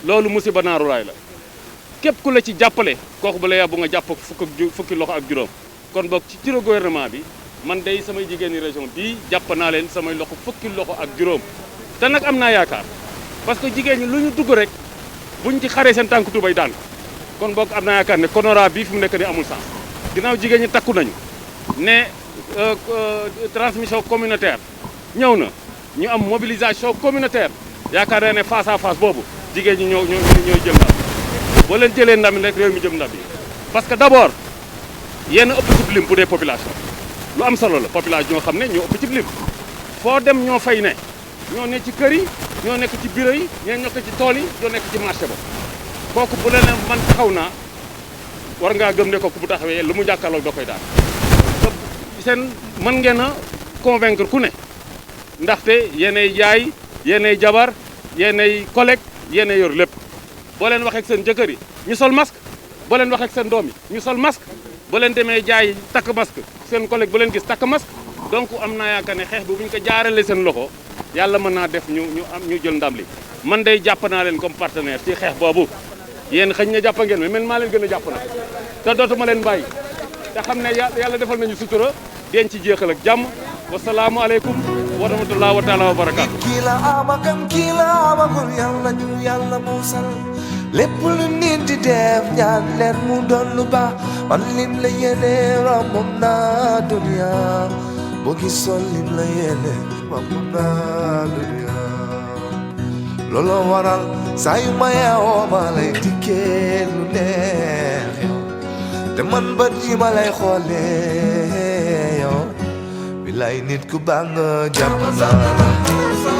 loolu musiba naaru laay la képp ku la ci jàppale kooku ba la yàbbu nga jàpp fukki loxo ak juróom kon boog ci tiro gouvernement bi man day samay jigéeni région bii jàpp naa leen samay loxo fukki loxo ak juróom te nag am naa yaakaar parce que jigéen ñi lu ñu dugg rek buñ ci xaree seen tànk tubay daan kon boog am naa yaakaar ne konora bii fi mu nekk ni amul sens ginnaaw jigéen ñi takku nañu ne transmission communautaire ñëw na ñu am mobilisation communautaire yaakaar naa ne face à face boobu jigéen ñi ñooy jël ndam boo leen jëlee ndam rek réew mi jëm ndam yi parce que d'abord yéen ëpp ci lim bu dee population lu am solo la population ñoo xam ne ñoo ëpp ci lim foo dem ñoo fay ne ñoo nekk ci kër yi ñoo nekk ci bureau yi ñoo nekk ci tool yi ñoo nekk ci marché ba kooku bu leen man taxaw naa war ngaa gëm ne kooku bu taxawee lu mu jàkkaarloo doo koy daan seen mën ngeen a convaincre ku ne ndaxte yéenay jaay yéenay jabar yéenay collègue yéenay yor lépp boo leen waxee ak seen jëkkër yi ñu sol masque boo leen waxee ak seen doom yi ñu sol masque boo leen demee jaay takk masque seen collègue bu leen gis takk masque donc am naa yaakaar ne xeex bi bu ñu ko jaarale seen loxo yàlla mën naa def ñu jël ndam li man day jàpp naa leen comme partenaire ci xeex boobu yéen xëñ na jàpp ngeen mais maa leen gën a jàpp na te dootuma leen bàyyi te xam ne yàlla defal nañu sutura den ci jeexal ak jàmm wasalaamualeykum wa rahmatulah wa taala wa barakaatu. kii la amagam kii la amagul yàlla ñu yàlla musal lépp lu nit di def ñaan leen mu doon lu baax man lim la yéene romb naa dunya boo gisoon lim la yéene romb naa dunya looloo waral saa yu ma yeewoo ma lay dikkee lu neex yow te man bët yi ma lay xoolee yow bilaay nit ku baax nga jàpp naa la